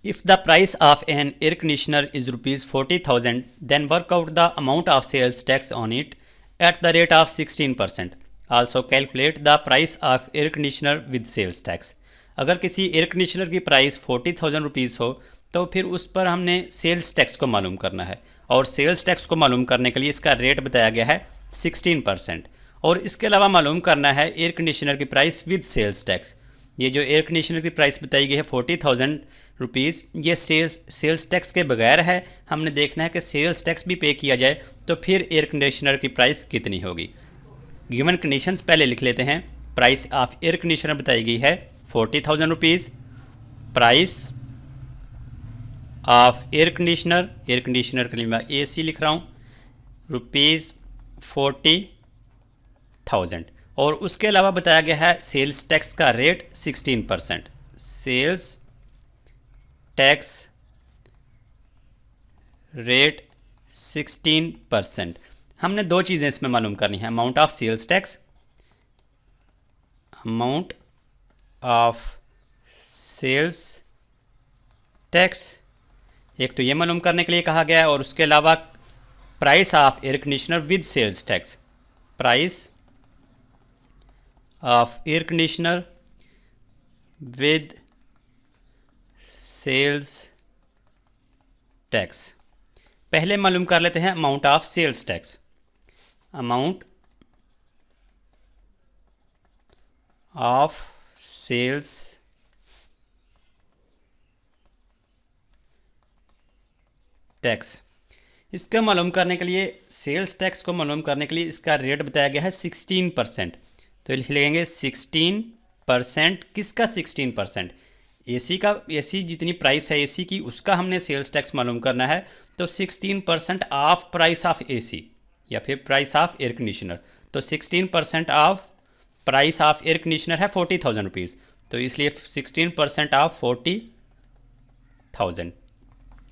If the price of an air conditioner is rupees 40,000, then work out the amount of sales tax on it at the rate of 16%. Also calculate the price of air conditioner with sales tax. अगर किसी air conditioner की price 40,000 rupees हो तो फिर उस पर हमने sales tax को मालूम करना है, और सेल्स टैक्स को मालूम करने के लिए इसका रेट बताया गया है 16%। और इसके अलावा मालूम करना है एयर कंडीशनर की प्राइस विद सेल्स टैक्स। ये जो एयर कंडीशनर की प्राइस बताई गई है 40,000 रुपीज़, ये सेल्स टैक्स के बगैर है। हमने देखना है कि सेल्स टैक्स भी पे किया जाए तो फिर एयर कंडीशनर की प्राइस कितनी होगी। गिवन कंडीशंस पहले लिख लेते हैं। प्राइस ऑफ एयर कंडीशनर बताई गई है 40,000 rupees. Price of air conditioner के लिए मैं AC लिख रहा हूँ, रुपीज़ 40,000। और उसके अलावा बताया गया है सेल्स टैक्स का रेट 16%। Sales tax rate 16%। हमने दो चीज़ें इसमें मालूम करनी है, amount of sales tax, amount of sales tax, एक तो ये मालूम करने के लिए कहा गया है, और उसके अलावा price of air conditioner with sales tax, price of air conditioner with sales tax. पहले मालूम कर लेते हैं amount of sales tax. Amount of sales tax, इसका मालूम करने के लिए, सेल्स टैक्स को मालूम करने के लिए इसका रेट बताया गया है 16%। तो लिख लेंगे 16%। किसका 16%? AC का, AC जितनी प्राइस है AC की, उसका हमने सेल्स टैक्स मालूम करना है। तो 16% ऑफ प्राइस ऑफ AC या फिर प्राइस ऑफ एयर कंडीशनर। तो 16% of price of air conditioner है 40,000 रुपीज़, तो इसलिए 16% ऑफ 40,000।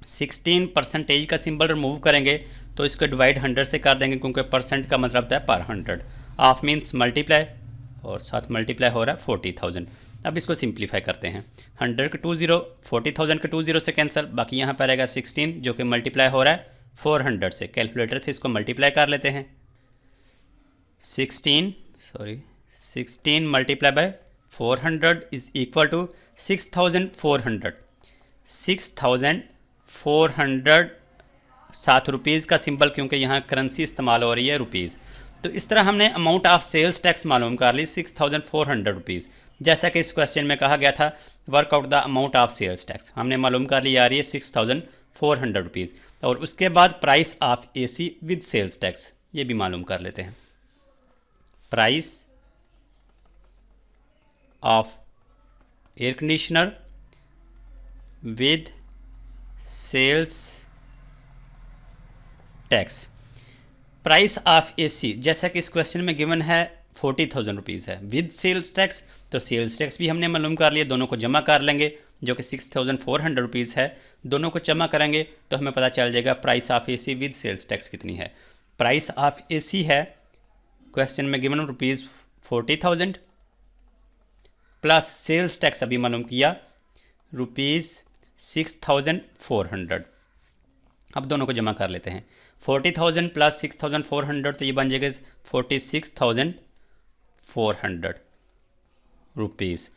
16% का सिंबल रिमूव करेंगे तो इसको डिवाइड 100 से कर देंगे, क्योंकि परसेंट का मतलब होता है पर 100। ऑफ मीन्स मल्टीप्लाई, और साथ मल्टीप्लाई हो रहा है 40,000। अब इसको सिंप्लीफाई करते हैं। 100 के 2 0, 40,000 के 2 0 से कैंसिल, बाकी यहाँ पर आएगा 16 जो कि मल्टीप्लाई हो रहा है 400 से। कैलकुलेटर से इसको मल्टीप्लाई कर लेते हैं। 16 multiply by 400 is equal to 6,400। 6,400 7 rupees का सिंबल, क्योंकि यहाँ करेंसी इस्तेमाल हो रही है रुपीज़। तो इस तरह हमने अमाउंट ऑफ सेल्स टैक्स मालूम कर ली 6,400 रुपीज़। जैसा कि इस क्वेश्चन में कहा गया था work out the amount of sales tax, हमने मालूम कर ली आ रही है 6,400 रुपीज़। और उसके बाद price of AC with sales tax, ये भी मालूम कर लेते हैं। Price of air conditioner with sales tax. Price of AC जैसा कि इस क्वेश्चन में गिवन है 40,000 रुपीज़ है, विद सेल्स टैक्स। तो सेल्स टैक्स भी हमने मालूम कर लिया, दोनों को जमा कर लेंगे जो कि 6,400 रुपीज़ है। दोनों को जमा करेंगे तो हमें पता चल जाएगा price of AC with sales tax कितनी है। प्राइस ऑफ AC है क्वेश्चन में given rupees 40,000 plus sales tax अभी मालूम किया रुपीज़ 6,400। अब दोनों को जमा कर लेते हैं। 40,000 प्लस 6,400 तो ये बन जाएगा 46,400 रुपीज़।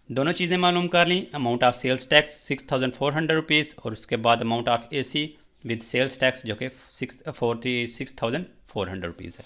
दोनों चीज़ें मालूम कर ली, amount of sales tax 6,400 rupees, और उसके बाद amount of AC with sales tax जो कि 46,400 रुपीज़ है।